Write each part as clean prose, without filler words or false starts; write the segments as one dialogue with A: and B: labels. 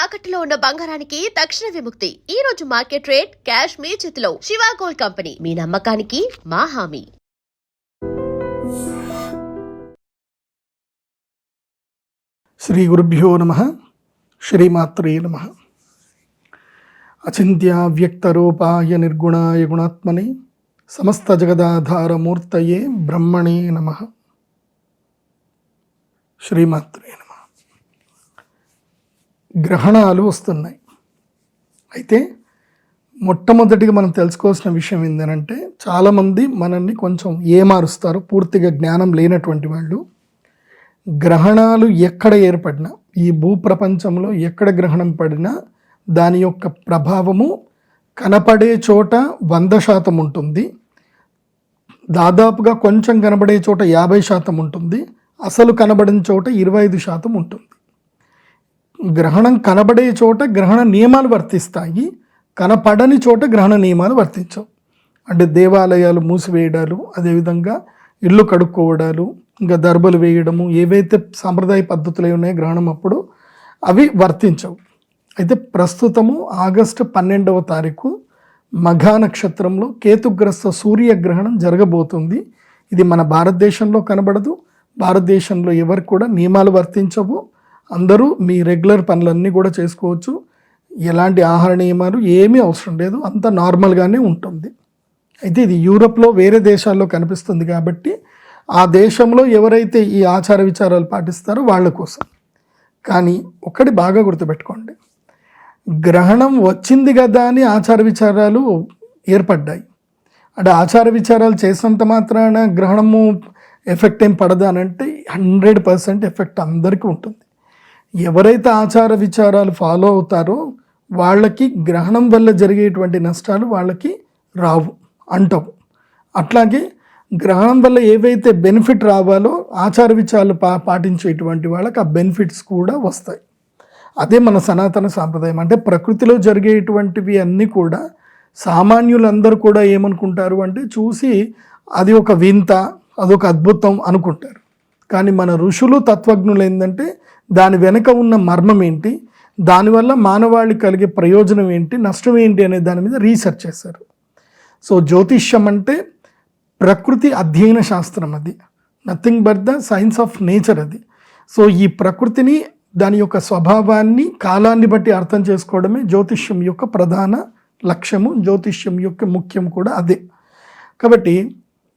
A: తాకట్టులో ఉన్న బంగారానికి తక్షణ విముక్తి. ఈ రోజు మార్కెట్ రేట్ క్యాష్ మీ చేతిలో. శివ గోల్డ్ కంపెనీ, మీ నమ్మకానికి మా హామీ.
B: శ్రీ గురుభ్యో నమః. శ్రీమాత్రే నమః. అచింత్య వ్యక్తరూపాయ నిర్గుణాయ గుణాత్మనే సమస్త జగదాధారమూర్తయే బ్రహ్మణే నమః. శ్రీమాత్రే నమః. గ్రహణాలు వస్తున్నాయి. అయితే మొట్టమొదటిగా మనం తెలుసుకోవాల్సిన విషయం ఏంటంటే, చాలామంది మనల్ని కొంచెం ఏమారుస్తారు, పూర్తిగా జ్ఞానం లేనటువంటి వాళ్ళు. గ్రహణాలు ఎక్కడ ఏర్పడినా, ఈ భూప్రపంచంలో ఎక్కడ గ్రహణం పడినా దాని యొక్క ప్రభావము కనపడే చోట 100% ఉంటుంది, దాదాపుగా కొంచెం కనబడే చోట 50% ఉంటుంది, అసలు కనబడిన చోట 25% ఉంటుంది. గ్రహణం కనబడే చోట గ్రహణ నియమాలు వర్తిస్తాయి, కనపడని చోట గ్రహణ నియమాలు వర్తించవు. అంటే దేవాలయాలు మూసివేయడాలు, అదేవిధంగా ఇల్లు కడుక్కోవడాలు, ఇంకా దర్బలు వేయడము, ఏవైతే సాంప్రదాయ పద్ధతులు ఉన్నాయో గ్రహణం అప్పుడు అవి వర్తించవు. అయితే ప్రస్తుతము ఆగస్టు 12వ తారీఖు మఘా నక్షత్రంలో కేతుగ్రస్త సూర్యగ్రహణం జరగబోతుంది. ఇది మన భారతదేశంలో కనబడదు, భారతదేశంలో ఎవరికి కూడా నియమాలు వర్తించవు. అందరూ మీ రెగ్యులర్ పనులన్నీ కూడా చేసుకోవచ్చు, ఎలాంటి ఆహార నియమాలు ఏమీ అవసరం లేదు, అంత నార్మల్గానే ఉంటుంది. అయితే ఇది యూరోప్లో వేరే దేశాల్లో కనిపిస్తుంది కాబట్టి ఆ దేశంలో ఎవరైతే ఈ ఆచార విచారాలు పాటిస్తారో వాళ్ళ కోసం. కానీ ఒకటి బాగా గుర్తుపెట్టుకోండి, గ్రహణం వచ్చింది కదా అని ఆచార విచారాలు ఏర్పడ్డాయి. అంటే ఆచార విచారాలు చేసినంత మాత్రాన గ్రహణము ఎఫెక్ట్ ఏం పడదా అని అంటే 100% ఎఫెక్ట్ అందరికీ ఉంటుంది. ఎవరైతే ఆచార విచారాలు ఫాలో అవుతారో వాళ్ళకి గ్రహణం వల్ల జరిగేటువంటి నష్టాలు వాళ్ళకి రావు, అంటవు. అట్లాగే గ్రహణం వల్ల ఏవైతే బెనిఫిట్ రావాలో ఆచార విచారాలు పాటించేటువంటి వాళ్ళకి ఆ బెనిఫిట్స్ కూడా వస్తాయి. అదే మన సనాతన సాంప్రదాయం. అంటే ప్రకృతిలో జరిగేటువంటివి అన్నీ కూడా సామాన్యులందరూ కూడా ఏమనుకుంటారు అంటే, చూసి అది ఒక వింత, అదొక అద్భుతం అనుకుంటారు. కానీ మన ఋషులు తత్వజ్ఞులు ఏంటంటే దాని వెనుక ఉన్న మర్మం ఏంటి, దానివల్ల మానవాళికి కలిగే ప్రయోజనం ఏంటి, నష్టం ఏంటి అనే దాని మీద రీసెర్చ్ చేశారు. సో జ్యోతిష్యం అంటే ప్రకృతి అధ్యయన శాస్త్రం, అది nothing but the science of nature అది. సో ఈ ప్రకృతిని, దాని యొక్క స్వభావాన్ని, కాలాన్ని బట్టి అర్థం చేసుకోవడమే జ్యోతిష్యం యొక్క ప్రధాన లక్ష్యము, జ్యోతిష్యం యొక్క ముఖ్యం కూడా అదే. కాబట్టి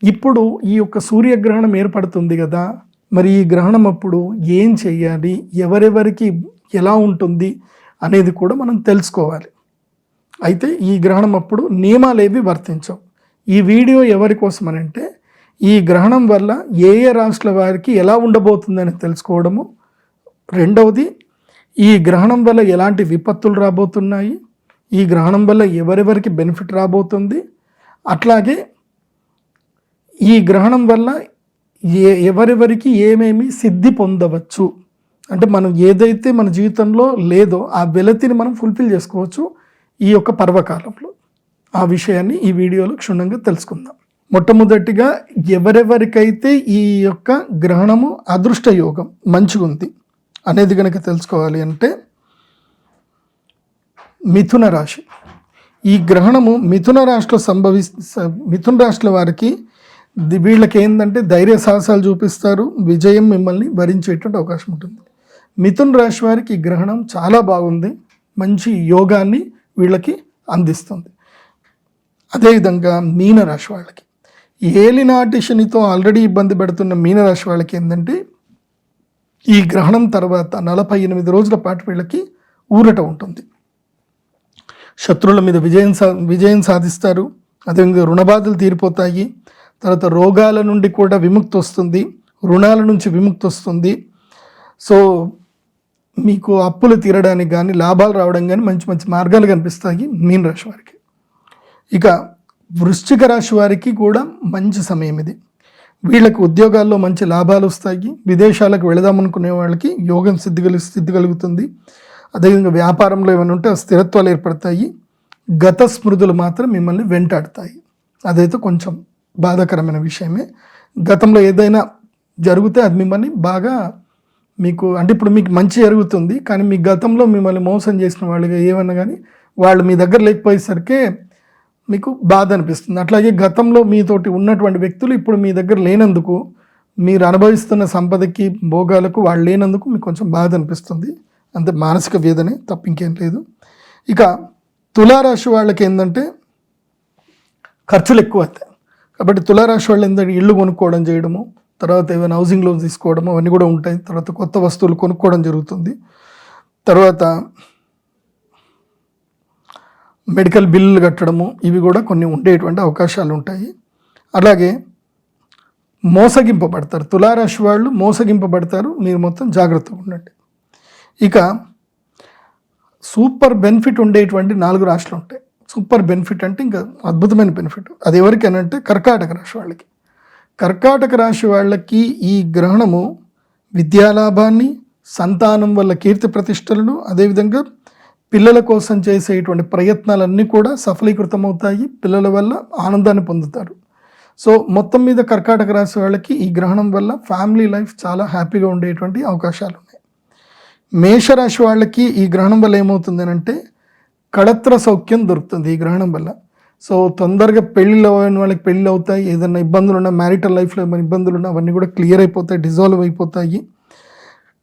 B: ఇప్పుడు ఈ యొక్క సూర్యగ్రహణం ఏర్పడుతుంది కదా, మరి ఈ గ్రహణం అప్పుడు ఏం చెయ్యాలి, ఎవరెవరికి ఎలా ఉంటుంది అనేది కూడా మనం తెలుసుకోవాలి. అయితే ఈ గ్రహణం అప్పుడు నియమాలు ఏవి వర్తించవు. ఈ వీడియో ఎవరి కోసం అని అంటే, ఈ గ్రహణం వల్ల ఏ ఏ రాష్ట్రాల వారికి ఎలా ఉండబోతుందని తెలుసుకోవడము, రెండవది ఈ గ్రహణం వల్ల ఎలాంటి విపత్తులు రాబోతున్నాయి, ఈ గ్రహణం వల్ల ఎవరెవరికి బెనిఫిట్ రాబోతుంది, అట్లాగే ఈ గ్రహణం వల్ల ఎవరెవరికి ఏమేమి సిద్ధి పొందవచ్చు, అంటే మనం ఏదైతే మన జీవితంలో లేదో ఆ వెలతిని మనం ఫుల్ఫిల్ చేసుకోవచ్చు ఈ యొక్క పర్వకాలంలో. ఆ విషయాన్ని ఈ వీడియోలో క్షుణ్ణంగా తెలుసుకుందాం. మొట్టమొదటిగా ఎవరెవరికైతే ఈ యొక్క గ్రహణము అదృష్ట యోగం మంచిగుంది అనేది కనుక తెలుసుకోవాలి అంటే, మిథున రాశి. ఈ గ్రహణము మిథున రాశిలో మిథున రాశుల వారికి వీళ్ళకి ఏంటంటే ధైర్య సాహసాలు చూపిస్తారు, విజయం మిమ్మల్ని భరించేటువంటి అవకాశం ఉంటుంది. మిథున రాశి వారికి ఈ గ్రహణం చాలా బాగుంది, మంచి యోగాన్ని వీళ్ళకి అందిస్తుంది. అదేవిధంగా మీనరాశి వాళ్ళకి, ఏలినాటి శనితో ఆల్రెడీ ఇబ్బంది పెడుతున్న మీనరాశి వాళ్ళకి ఏంటంటే ఈ గ్రహణం తర్వాత 48 రోజుల పాటు వీళ్ళకి ఊరట ఉంటుంది. శత్రువుల మీద విజయం సాధిస్తారు, అదేవిధంగా రుణబాధలు తీరిపోతాయి, తర్వాత రోగాల నుండి కూడా విముక్తి వస్తుంది, రుణాల నుంచి విముక్తి వస్తుంది. సో మీకు అప్పులు తీరడానికి కానీ లాభాలు రావడం కానీ మంచి మంచి మార్గాలు కనిపిస్తాయి మీన రాశి వారికి. ఇక వృశ్చిక రాశి వారికి కూడా మంచి సమయం ఇది. వీళ్ళకి ఉద్యోగాల్లో మంచి లాభాలు వస్తాయి, విదేశాలకు వెళదామనుకునే వాళ్ళకి యోగం సిద్ధి కలుగుతుంది. అదేవిధంగా వ్యాపారంలో ఏమైనా ఉంటే స్థిరత్వాలు ఏర్పడతాయి. గత స్మృతులు మాత్రం మిమ్మల్ని వెంటాడుతాయి, అదైతే కొంచెం బాధాకరమైన విషయమే. గతంలో ఏదైనా జరిగితే అది మిమ్మల్ని బాగా మీకు అంటే ఇప్పుడు మీకు మంచి జరుగుతుంది, కానీ మీ గతంలో మిమ్మల్ని మోసం చేసిన వాళ్ళుగా ఏమన్నా కానీ వాళ్ళు మీ దగ్గర లేకపోయేసరికి మీకు బాధ అనిపిస్తుంది. అట్లాగే గతంలో మీతోటి ఉన్నటువంటి వ్యక్తులు ఇప్పుడు మీ దగ్గర లేనందుకు, మీరు అనుభవిస్తున్న సంపదకి భోగాలకు వాళ్ళు లేనందుకు మీకు కొంచెం బాధ అనిపిస్తుంది. అంతే, మానసిక వేదనే తప్ప ఇంకేం లేదు. ఇక తులారాశి వాళ్ళకి ఏంటంటే ఖర్చులు ఎక్కువ అవుతాయి. కాబట్టి తులారాశి వాళ్ళు ఏంటంటే ఇల్లు కొనుక్కోవడం చేయడము, తర్వాత ఏమైనా హౌసింగ్ లోన్స్ తీసుకోవడము అవన్నీ కూడా ఉంటాయి. తర్వాత కొత్త వస్తువులు కొనుక్కోవడం జరుగుతుంది. తర్వాత మెడికల్ బిల్లులు కట్టడము ఇవి కూడా కొన్ని ఉండేటువంటి అవకాశాలు ఉంటాయి. అలాగే మోసగింపబడతారు, తులారాశి వాళ్ళు మోసగింపబడతారు, మీరు మొత్తం జాగ్రత్తగా ఉండండి. ఇక సూపర్ బెనిఫిట్ ఉండేటువంటి 4 రాశులు ఉంటాయి. సూపర్ బెనిఫిట్ అంటే ఇంకా అద్భుతమైన బెనిఫిట్. అది ఎవరికైనా కర్కాటక రాశి వాళ్ళకి. కర్కాటక రాశి వాళ్ళకి ఈ గ్రహణము విద్యాలాభాన్ని, సంతానం వల్ల కీర్తి ప్రతిష్టలను, అదేవిధంగా పిల్లల కోసం చేసేటువంటి ప్రయత్నాలన్నీ కూడా సఫలీకృతమవుతాయి. పిల్లల వల్ల ఆనందాన్ని పొందుతారు. సో మొత్తం మీద కర్కాటక రాశి వాళ్ళకి ఈ గ్రహణం వల్ల ఫ్యామిలీ లైఫ్ చాలా హ్యాపీగా ఉండేటువంటి అవకాశాలు ఉన్నాయి. మేషరాశి వాళ్ళకి ఈ గ్రహణం వల్ల ఏమవుతుంది అంటే కళత్ర సౌఖ్యం దొరుకుతుంది ఈ గ్రహణం వల్ల. సో తొందరగా పెళ్ళిళ్ళు అయిన వాళ్ళకి పెళ్ళి అవుతాయి. ఏదైనా ఇబ్బందులు ఉన్నా, మ్యారిటల్ లైఫ్లో ఏమైనా ఇబ్బందులు ఉన్నా అవన్నీ కూడా క్లియర్ అయిపోతాయి, డిజాల్వ్ అయిపోతాయి.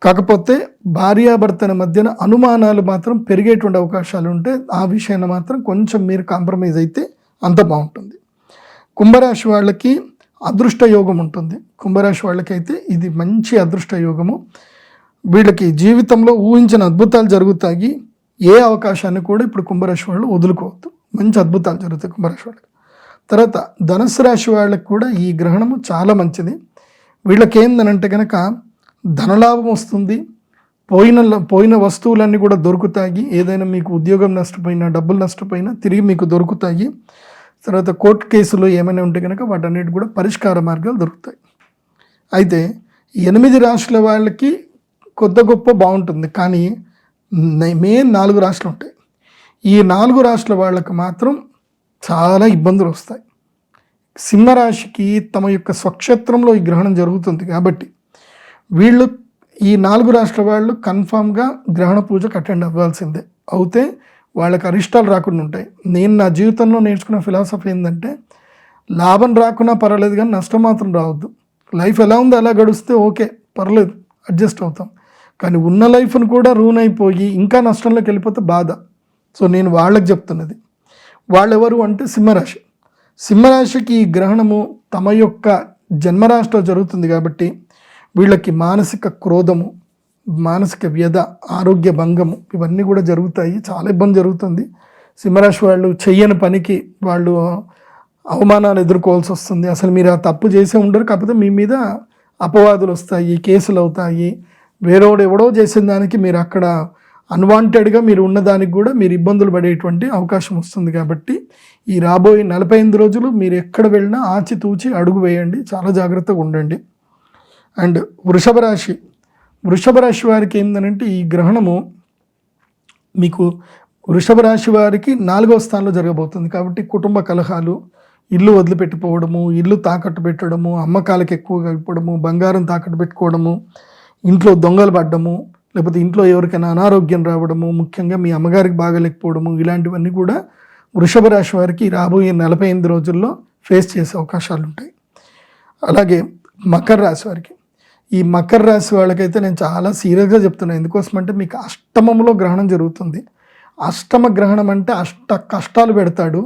B: కాకపోతే భార్యాభర్తల మధ్యన అనుమానాలు మాత్రం పెరిగేటువంటి అవకాశాలు ఉంటాయి. ఆ విషయాన్ని మాత్రం కొంచెం మీరు కాంప్రమైజ్ అయితే అంత బాగుంటుంది. కుంభరాశి వాళ్ళకి అదృష్ట యోగం ఉంటుంది. కుంభరాశి వాళ్ళకైతే ఇది మంచి అదృష్ట యోగము. వీళ్ళకి జీవితంలో ఊహించిన అద్భుతాలు జరుగుతాయి. ఏ అవకాశాన్ని కూడా ఇప్పుడు కుంభరాశి వాళ్ళు వదులుకోవద్దు. మంచి అద్భుతాలు జరుగుతాయి కుంభరాశి వాళ్ళకి. తర్వాత ధనుసు రాశి వాళ్ళకి కూడా ఈ గ్రహణము చాలా మంచిది. వీళ్ళకి ఏందనంటే కనుక ధనలాభం వస్తుంది. పోయిన వస్తువులన్నీ కూడా దొరుకుతాయి. ఏదైనా మీకు ఉద్యోగం నష్టపోయినా, డబ్బులు నష్టపోయినా తిరిగి మీకు దొరుకుతాయి. తర్వాత కోర్టు కేసులు ఏమైనా ఉంటే కనుక వాటన్నిటి కూడా పరిష్కార మార్గాలు దొరుకుతాయి. అయితే 8 రాశుల వాళ్ళకి కొద్ది గొప్ప బాగుంటుంది, కానీ మెయిన్ 4 రాశులు ఉంటాయి. ఈ 4 రాశుల వాళ్ళకి మాత్రం చాలా ఇబ్బందులు వస్తాయి. సింహరాశికి తమ యొక్క స్వక్షేత్రంలో ఈ గ్రహణం జరుగుతుంది కాబట్టి వీళ్ళు ఈ 4 రాశుల వాళ్ళు కన్ఫామ్గా గ్రహణ పూజకు అటెండ్ అవ్వాల్సిందే. అయితే వాళ్ళకి అరిష్టాలు రాకుండా ఉంటాయి. నేను నా జీవితంలో నేర్చుకున్న ఫిలాసఫీ ఏంటంటే లాభం రాకున్నా పర్వాలేదు, కానీ నష్టం మాత్రం రావద్దు. లైఫ్ ఎలా ఉందో అలా గడిస్తే ఓకే, పర్లేదు, అడ్జస్ట్ అవుతాం. కానీ ఉన్న లైఫ్ను కూడా రూన్ అయిపోయి ఇంకా నష్టంలోకి వెళ్ళిపోతే బాధ. సో నేను వాళ్ళకి చెప్తున్నది, వాళ్ళెవరు అంటే సింహరాశి. సింహరాశికి ఈ గ్రహణము తమ యొక్క జన్మరాశిలో జరుగుతుంది కాబట్టి వీళ్ళకి మానసిక క్రోధము, మానసిక వ్యధ, ఆరోగ్య భంగము ఇవన్నీ కూడా జరుగుతాయి. చాలా ఇబ్బంది జరుగుతుంది. సింహరాశి వాళ్ళు చెయ్యని పనికి వాళ్ళు అవమానాలు ఎదుర్కోవాల్సి వస్తుంది. అసలు మీరు ఆ తప్పు చేసే ఉండరు, కాకపోతే మీ మీద అపవాదులు వస్తాయి, కేసులు అవుతాయి. వేరేవాడు ఎవడో చేసిన దానికి మీరు అక్కడ అన్వాంటెడ్గా మీరు ఉన్నదానికి కూడా మీరు ఇబ్బందులు పడేటువంటి అవకాశం వస్తుంది. కాబట్టి ఈ రాబోయే 45 రోజులు మీరు ఎక్కడ వెళ్ళినా ఆచితూచి అడుగు వేయండి, చాలా జాగ్రత్తగా ఉండండి. అండ్ వృషభ రాశి వారికి ఏంటంటే ఈ గ్రహణము మీకు వృషభ రాశి వారికి 4వ స్థానంలో జరగబోతుంది. కాబట్టి కుటుంబ కలహాలు, ఇల్లు వదిలిపెట్టిపోవడము, ఇల్లు తాకట్టు పెట్టడము, అమ్మకాలకు ఎక్కువగా ఇవ్వడము, బంగారం తాకట్టు పెట్టుకోవడము, ఇంట్లో దొంగలు పడ్డము, లేకపోతే ఇంట్లో ఎవరికైనా అనారోగ్యం రావడము, ముఖ్యంగా మీ అమ్మగారికి బాగలేకపోవడము, ఇలాంటివన్నీ కూడా వృషభ రాశి వారికి రాబోయే 45 రోజుల్లో ఫేస్ చేసే అవకాశాలు ఉంటాయి. అలాగే మకర రాశి వారికి, ఈ మకర రాశి వాళ్ళకైతే నేను చాలా సీరియస్గా చెప్తున్నాను. ఎందుకోసమంటే మీకు అష్టమంలో గ్రహణం జరుగుతుంది. అష్టమ గ్రహణం అంటే కష్టాలు పెడతాడు.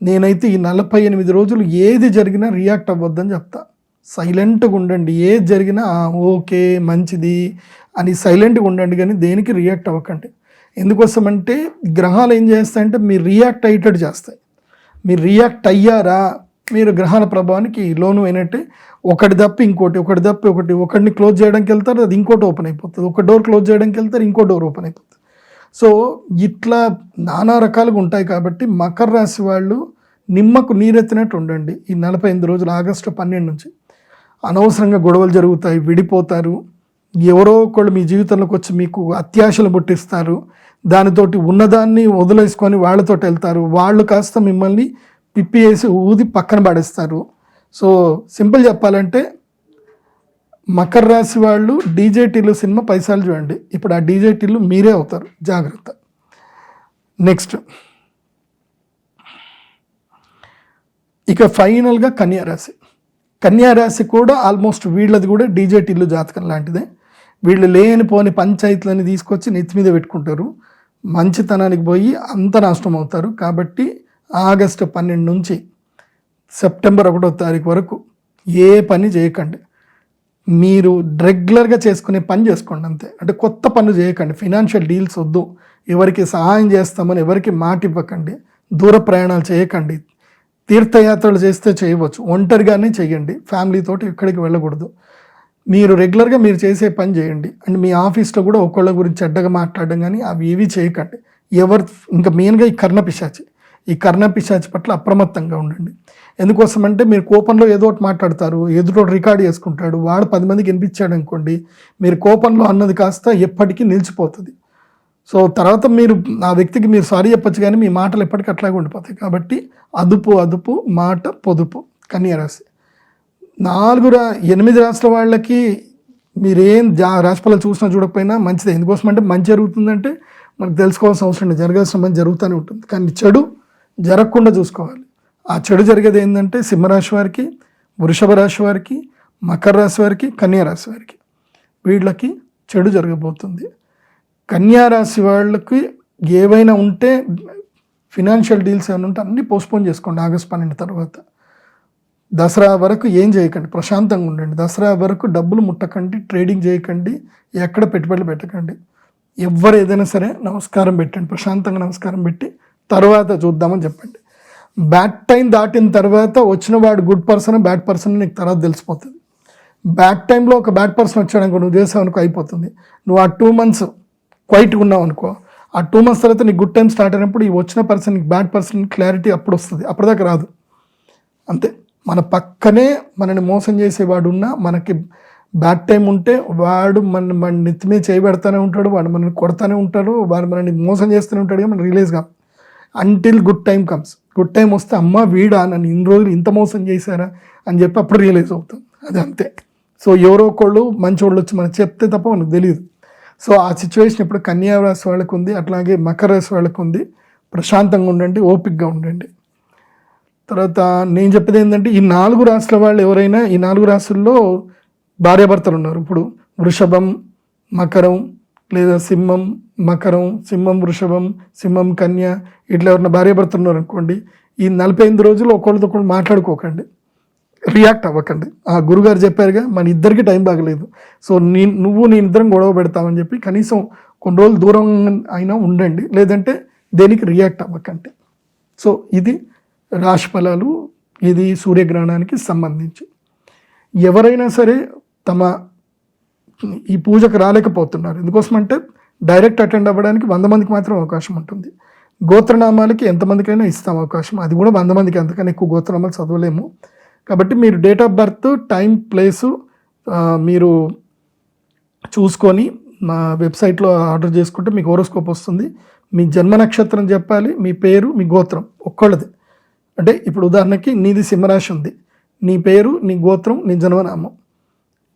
B: నేనైతే ఈ 48 రోజులు ఏది జరిగినా రియాక్ట్ అవ్వద్దని చెప్తా. సైలెంట్గా ఉండండి. ఏది జరిగినా ఓకే మంచిది అని సైలెంట్గా ఉండండి, కానీ దేనికి రియాక్ట్ అవ్వకండి. ఎందుకోసమంటే గ్రహాలు ఏం చేస్తాయంటే మీరు రియాక్ట్ అయ్యేటట్టు చేస్తాయి. మీరు రియాక్ట్ అయ్యారా మీరు గ్రహాల ప్రభావానికి లోను అయినట్టే. ఒకటి తప్పి ఇంకోటి, ఒకటిని క్లోజ్ చేయడానికి వెళ్తారు, అది ఇంకోటి ఓపెన్ అయిపోతుంది. ఒక డోర్ క్లోజ్ చేయడానికి వెళ్తారు, ఇంకో డోర్ ఓపెన్ అయిపోతుంది. సో ఇట్లా నానా రకాలుగా ఉంటాయి. కాబట్టి మకర రాశి వాళ్ళు నిమ్మకు నీరెత్తినట్టు ఉండండి ఈ 45 రోజులు. ఆగస్టు 12 నుంచి అనవసరంగా గొడవలు జరుగుతాయి, విడిపోతారు. ఎవరో ఒకళ్ళు మీ జీవితంలోకి వచ్చి మీకు అత్యాశలు పుట్టిస్తారు. దానితోటి ఉన్నదాన్ని వదిలేసుకొని వాళ్ళతో వెళ్తారు. వాళ్ళు కాస్త మిమ్మల్ని పిప్పి వేసి ఊది పక్కన పడేస్తారు. సో సింపుల్ చెప్పాలంటే మకర రాశి వాళ్ళు డీజేటీలు సినిమా పైసలు చూడండి, ఇప్పుడు ఆ డీజేటీలు మీరే అవుతారు, జాగ్రత్త. నెక్స్ట్ ఇక ఫైనల్గా కన్యారాశి. కన్యారాశి కూడా ఆల్మోస్ట్ వీళ్ళది కూడా డీజేటీలు జాతకం లాంటిదే. వీళ్ళు లేనిపోని పంచాయతీలని తీసుకొచ్చి నెత్తి మీద పెట్టుకుంటారు, మంచితనానికి పోయి అంత నష్టం అవుతారు. కాబట్టి ఆగస్టు 12 నుంచి సెప్టెంబర్ 1వ తారీఖు వరకు ఏ పని చేయకండి. మీరు రెగ్యులర్గా చేసుకునే పని చేసుకోండి అంతే. అంటే కొత్త పనులు చేయకండి, ఫినాన్షియల్ డీల్స్ వద్దు, ఎవరికి సహాయం చేస్తామని ఎవరికి మాట ఇవ్వకండి, దూర ప్రయాణాలు చేయకండి, తీర్థయాత్రలు చేస్తే చేయవచ్చు, ఒంటరిగానే చేయండి, ఫ్యామిలీతోటి ఎక్కడికి వెళ్ళకూడదు. మీరు రెగ్యులర్గా మీరు చేసే పని చేయండి. అండ్ మీ ఆఫీస్లో కూడా ఒకళ్ళ గురించి చెడ్డగా మాట్లాడడం కానీ అవి ఏవి చేయకండి. ఇంకా మెయిన్గా ఈ కర్ణపిశాచి పట్ల అప్రమత్తంగా ఉండండి. ఎందుకోసమంటే మీరు కోపంలో ఏదో ఒకటి మాట్లాడతారు, ఎదుటోటి రికార్డ్ చేసుకుంటాడు, వాడు 10 మందికి వినిపించాడు అనుకోండి, మీరు కోపంలో అన్నది కాస్త ఎప్పటికీ నిలిచిపోతుంది. సో తర్వాత మీరు ఆ వ్యక్తికి మీరు సారీ చెప్పచ్చు, కానీ మీ మాటలు ఎప్పటికీ అట్లాగే ఉండిపోతాయి. కాబట్టి అదుపు మాట పొదుపు. కన్యారాశి 8 రాశుల వాళ్ళకి మీరేం రాశిఫలాలు చూసినా చూడకపోయినా మంచిదే. ఎందుకోసం అంటే మంచి జరుగుతుందంటే మనకు తెలుసుకోవాల్సిన అవసరం లేదు, జరగాల్సిన మంచి జరుగుతూనే ఉంటుంది. కానీ చెడు జరగకుండా చూసుకోవాలి. ఆ చెడు జరిగేది ఏంటంటే సింహరాశి వారికి, వృషభ రాశి వారికి, మకర రాశి వారికి, కన్యారాశి వారికి, వీళ్ళకి చెడు జరగబోతుంది. కన్యారాశి వాళ్ళకి ఏవైనా ఉంటే ఫినాన్షియల్ డీల్స్ ఏమైనా ఉంటే అన్నీ పోస్ట్పోన్ చేసుకోండి ఆగస్టు 12 తర్వాత. దసరా వరకు ఏం చేయకండి, ప్రశాంతంగా ఉండండి. దసరా వరకు డబ్బులు ముట్టకండి, ట్రేడింగ్ చేయకండి, ఎక్కడ పెట్టుబడులు పెట్టకండి. ఎవరు ఏదైనా సరే నమస్కారం పెట్టండి, ప్రశాంతంగా నమస్కారం పెట్టి తర్వాత చూద్దామని చెప్పండి. బ్యాడ్ టైం దాటిన తర్వాత వచ్చిన వాడు గుడ్ పర్సన్ బ్యాడ్ పర్సన్ నీకు తర్వాత తెలిసిపోతుంది. బ్యాడ్ టైంలో ఒక బ్యాడ్ పర్సన్ వచ్చాడనుకో, నువ్వు చేసావు అనుకో, అయిపోతుంది. నువ్వు ఆ 2 months క్వైట్గా ఉన్నావు అనుకో, ఆ 2 months తర్వాత నీకు గుడ్ టైం స్టార్ట్ అయినప్పుడు ఈ వచ్చిన పర్సన్ బ్యాడ్ పర్సన్ క్లారిటీ అప్పుడు వస్తుంది, అప్పటిదాకా రాదు. అంతే. మన పక్కనే మనని మోసం చేసేవాడు ఉన్నా, మనకి బ్యాడ్ టైం ఉంటే వాడు మన నెత్తి మీద చేయబెడతానే ఉంటాడు, వాడు మనల్ని కొడతానే ఉంటాడు, వాడు మనల్ని మోసం చేస్తూనే ఉంటాడు. మనం రిలీజ్ కాదు until good time comes. Good time వస్తే అమ్మ వీడా నన్ను ఇన్ని రోజులు ఇంత మోసం చేశారా అని చెప్పి అప్పుడు రియలైజ్ అవుతాం. అది అంతే. సో ఎవరో ఒకళ్ళు మంచి వాళ్ళు వచ్చి మనకు చెప్తే తప్ప మనకు తెలియదు. సో ఆ సిచ్యువేషన్ ఇప్పుడు కన్యా రాశి వాళ్ళకు ఉంది, అట్లాగే మకర రాశి వాళ్ళకు ఉంది. ప్రశాంతంగా ఉండండి, ఓపికగా ఉండండి. తర్వాత నేను చెప్పేది ఏంటంటే ఈ 4 రాశుల వాళ్ళు ఎవరైనా, ఈ 4 రాశుల్లో భార్యాభర్తలు ఉన్నారు. ఇప్పుడు వృషభం, మకరం, లేదా సింహం, మకరం, సింహం, వృషభం, సింహం, కన్య, ఇట్లా ఎవరైనా భార్యాభర్తలు ఉన్నారు అనుకోండి, ఈ 45 రోజులు ఒకళ్ళతో ఒకళ్ళు మాట్లాడుకోకండి, రియాక్ట్ అవ్వకండి. ఆ గురుగారు చెప్పారుగా, మన ఇద్దరికి టైం బాగలేదు, సో నేను ఇద్దరం గొడవ పెడతామని చెప్పి కనీసం కొన్ని రోజులు దూరం అయినా ఉండండి, లేదంటే దేనికి రియాక్ట్ అవ్వకండి. సో ఇది రాశి ఫలాలు, ఇది సూర్యగ్రహణానికి సంబంధించి. ఎవరైనా సరే తమ ఈ పూజకు రాలేకపోతున్నారు, ఎందుకోసమంటే డైరెక్ట్ అటెండ్ అవ్వడానికి 100 మందికి మాత్రం అవకాశం ఉంటుంది. గోత్రనామాలకి ఎంతమందికైనా ఇస్తాం అవకాశం, అది కూడా 100 మందికి, అంతకన్నా ఎక్కువ గోత్రనామాలు చదవలేము. కాబట్టి మీరు date of birth, time, place మీరు చూసుకొని మా వెబ్సైట్లో ఆర్డర్ చేసుకుంటే మీకు హోరోస్కోప్ వస్తుంది. మీ జన్మ నక్షత్రం చెప్పాలి, మీ పేరు, మీ గోత్రం ఒక్కళ్ళది. అంటే ఇప్పుడు ఉదాహరణకి నీది సింహరాశి ఉంది, నీ పేరు, నీ గోత్రం, నీ జన్మనామం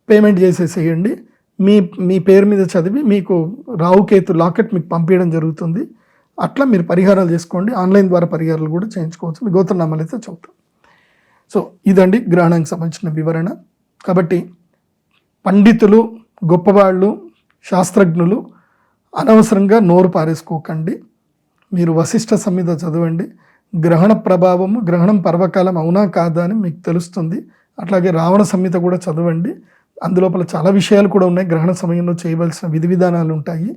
B: పేమెంట్ చేసేసేయండి. మీ పేరు మీద చదివి మీకు రావుకేతు లాకెట్ మీకు పంపించడం జరుగుతుంది. అట్లా మీరు పరిహారాలు చేసుకోండి. ఆన్లైన్ ద్వారా పరిహారాలు కూడా చేయించుకోవచ్చు. మీ గోత్రనామాలు అయితే చదువుతాం. సో ఇదండి గ్రహణానికి సంబంధించిన వివరణ. కాబట్టి పండితులు, గొప్పవాళ్ళు, శాస్త్రజ్ఞులు అనవసరంగా నోరు పారేసుకోకండి. మీరు వశిష్ఠ సంహిత చదవండి. గ్రహణ ప్రభావము, గ్రహణం పర్వకాలం అవునా కాదా అని మీకు తెలుస్తుంది. అట్లాగే రావణ సంహిత కూడా చదవండి. అందులోపల చాలా విషయాలు కూడా ఉన్నాయి. గ్రహణ సమయంలో చేయవలసిన విధి విధానాలు ఉంటాయి.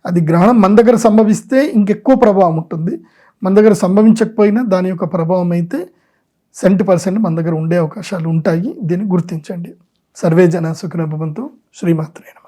B: అది గ్రహణం మన దగ్గర సంభవిస్తే ఇంకెక్కువ ప్రభావం ఉంటుంది. మన దగ్గర సంభవించకపోయినా దాని యొక్క ప్రభావం అయితే 70% మన దగ్గర ఉండే అవకాశాలు ఉంటాయి. దీన్ని గుర్తించండి. సర్వే జన సుఖినో భవంతు. శ్రీమాత్రే నమః.